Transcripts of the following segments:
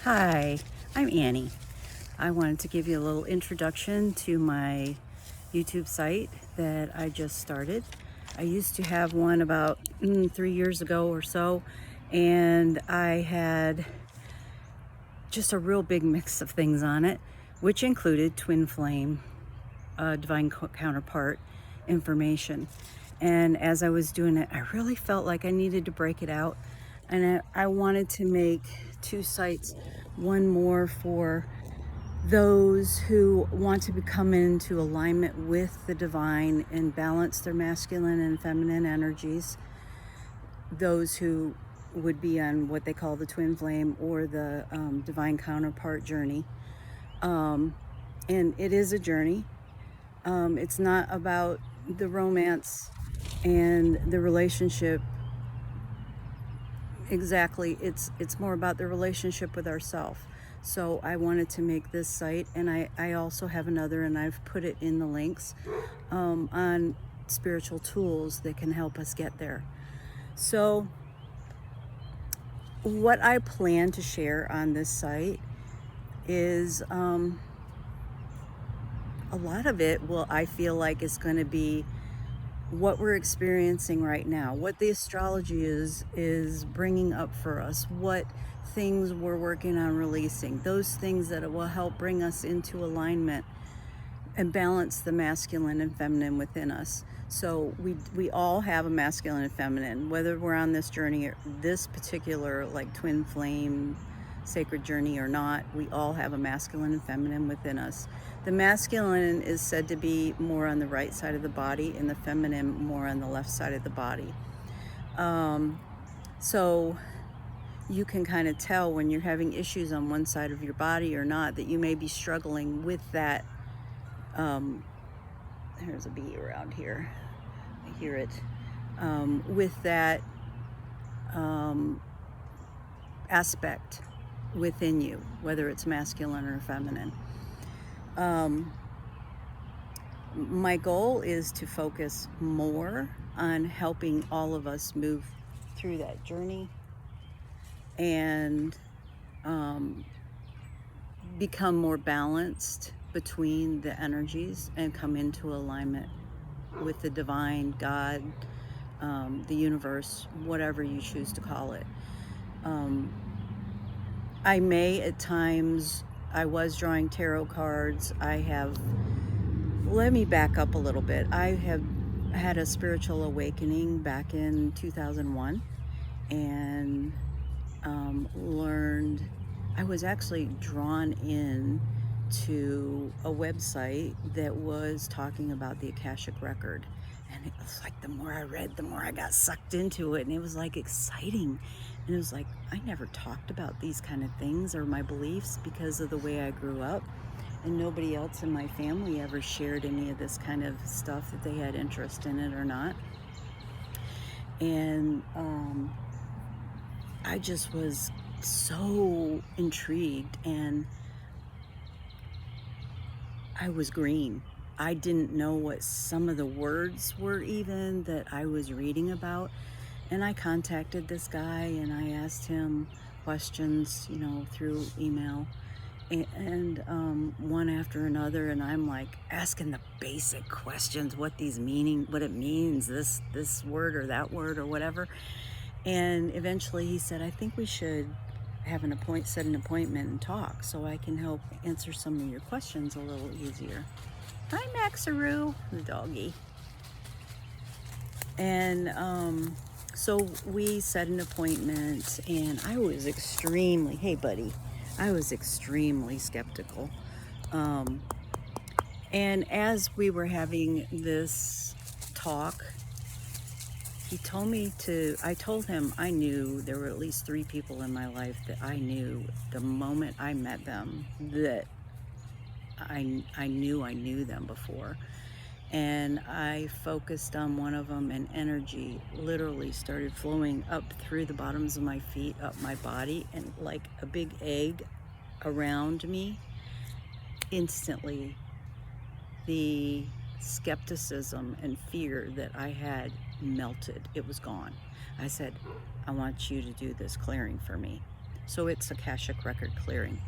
Hi, I'm Annie. I wanted to give you a little introduction to my YouTube site that I just started. I used to have one about 3 years ago or so, and I had just a real big mix of things on it, which included twin flame, divine counterpart information. And as I was doing it, I really felt like I needed to break it out, and I wanted to make two sites, one more for those who want to come into alignment with the divine and balance their masculine and feminine energies, those who would be on what they call the twin flame or the divine counterpart journey. And it is a journey. It's not about the romance and the relationship exactly. It's more about the relationship with ourselves. So I wanted to make this site, and I also have another, and I've put it in the links on spiritual tools that can help us get there. So what I plan to share on this site is a lot of it I feel like is going to be what we're experiencing right now, what the astrology is bringing up for us, what things we're working on releasing, those things that will help bring us into alignment and balance the masculine and feminine within us. So we all have a masculine and feminine, whether we're on this journey or this particular like twin flame sacred journey or not. We all have a masculine and feminine within us. The masculine is said to be more on the right side of the body, and the feminine more on the left side of the body. So you can kind of tell when you're having issues on one side of your body or not, that you may be struggling with that. There's a bee around here. I hear it. With that aspect within you, whether it's masculine or feminine. My goal is to focus more on helping all of us move through that journey and become more balanced between the energies and come into alignment with the divine, God, the universe, whatever you choose to call it. I may at times, I was drawing tarot cards. Let me back up a little bit. I have had a spiritual awakening back in 2001 and learned, I was actually drawn in to a website that was talking about the Akashic record. And it was like, the more I read, the more I got sucked into it. And it was like exciting. And it was like, I never talked about these kind of things or my beliefs because of the way I grew up. And nobody else in my family ever shared any of this kind of stuff, that they had interest in it or not. And I just was so intrigued, and I was green. I didn't know what some of the words were even that I was reading about. And I contacted this guy and I asked him questions, through email and one after another. And I'm like asking the basic questions, what it means, this word or that word or whatever. And eventually he said, I think we should set an appointment and talk so I can help answer some of your questions a little easier. Hi, Maxaroo, the doggy. And so we set an appointment, and I was extremely, hey buddy, I was extremely skeptical. And as we were having this talk, I told him I knew there were at least 3 people in my life that I knew the moment I met them, that I knew them before. And I focused on one of them, and energy literally started flowing up through the bottoms of my feet, up my body, and like a big egg around me. Instantly, the skepticism and fear that I had melted. It was gone. I said, I want you to do this clearing for me. So it's Akashic record clearing.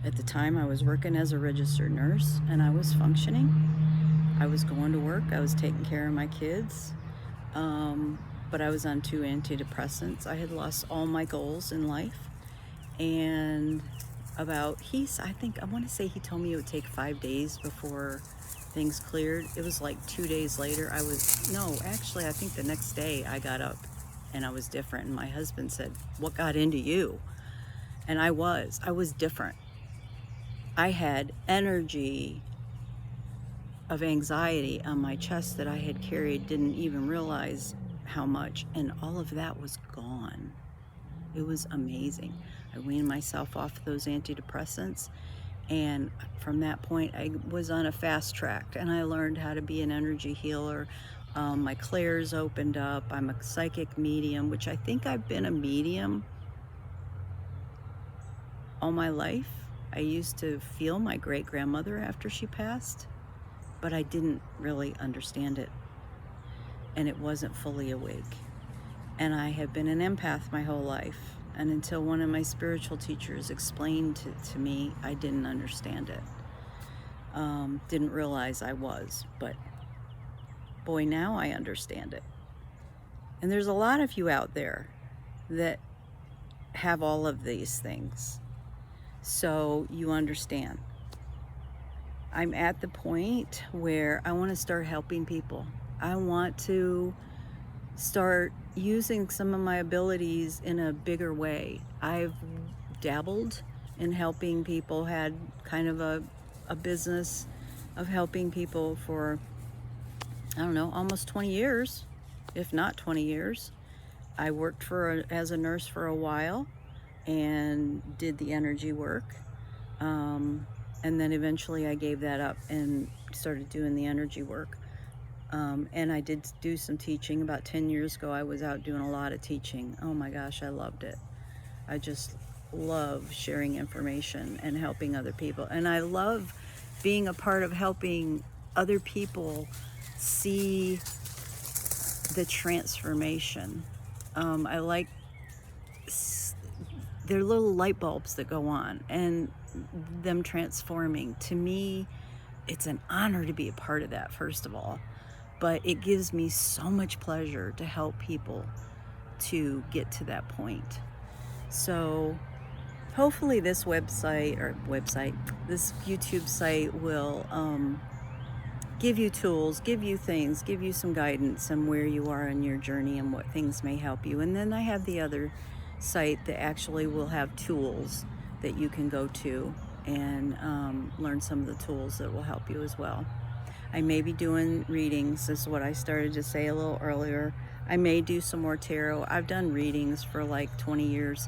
At the time, I was working as a registered nurse, and I was functioning. I was going to work. I was taking care of my kids. But I was on 2 antidepressants. I had lost all my goals in life. And I want to say he told me it would take 5 days before things cleared. It was like 2 days later. I think the next day I got up and I was different. And my husband said, "What got into you?" And I was different. I had energy of anxiety on my chest that I had carried, didn't even realize how much, and all of that was gone. It was amazing. I weaned myself off those antidepressants, and from that point I was on a fast track, and I learned how to be an energy healer. My clairs opened up. I'm a psychic medium, which I think I've been a medium all my life. I used to feel my great-grandmother after she passed, but I didn't really understand it, and it wasn't fully awake. And I have been an empath my whole life, and until one of my spiritual teachers explained to me, I didn't understand it. Didn't realize I was, but boy, now I understand it. And there's a lot of you out there that have all of these things, so you understand. I'm at the point where I want to start helping people. I want to start using some of my abilities in a bigger way. I've dabbled in helping people, had kind of a business of helping people for, I don't know, almost 20 years, if not 20 years. I worked as a nurse for a while and did the energy work. And then eventually I gave that up and started doing the energy work. And I did do some teaching. About 10 years ago, I was out doing a lot of teaching. Oh my gosh, I loved it. I just love sharing information and helping other people. And I love being a part of helping other people see the transformation. I like they're little light bulbs that go on and them transforming. To me, it's an honor to be a part of that, first of all. But it gives me so much pleasure to help people to get to that point. So hopefully this this YouTube site will give you tools, give you things, give you some guidance on where you are in your journey and what things may help you. And then I have the other site that actually will have tools that you can go to and learn some of the tools that will help you as well. I may be doing readings. This is what I started to say a little earlier. I may do some more tarot. I've done readings for like 20 years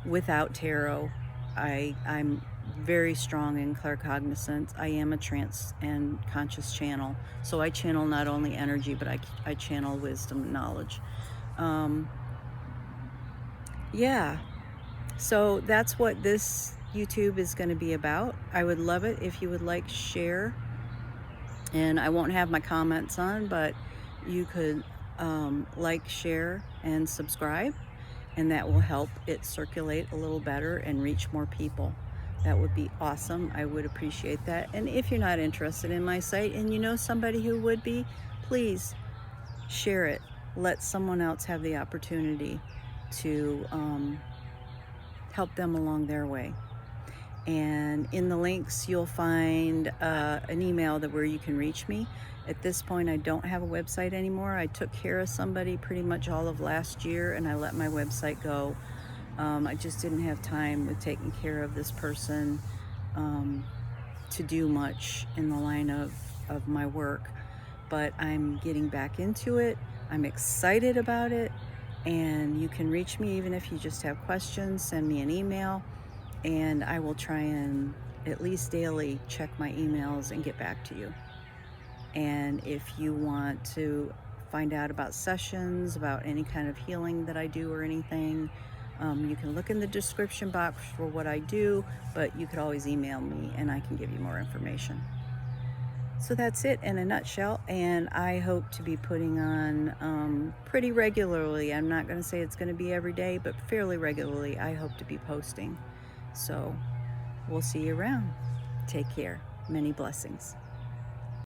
without tarot. I'm very strong in claircognizance. I am a trance and conscious channel. So I channel not only energy, but I channel wisdom and knowledge. Yeah, so that's what this YouTube is going to be about. I would love it if you would like, share, and I won't have my comments on, but you could like, share, and subscribe, and that will help it circulate a little better and reach more people. That would be awesome. I would appreciate that. And if you're not interested in my site and you know somebody who would be, please share it. Let someone else have the opportunity to help them along their way. And in the links you'll find an email where you can reach me. At this point I don't have a website anymore. I took care of somebody pretty much all of last year and I let my website go. I just didn't have time with taking care of this person to do much in the line of my work. But I'm getting back into it. I'm excited about it. And you can reach me even if you just have questions. Send me an email and I will try and at least daily check my emails and get back to you. And if you want to find out about sessions, about any kind of healing that I do or anything, you can look in the description box for what I do, but you could always email me and I can give you more information. So that's it in a nutshell, and I hope to be putting on pretty regularly. I'm not going to say it's going to be every day, but fairly regularly I hope to be posting. So we'll see you around. Take care. Many blessings.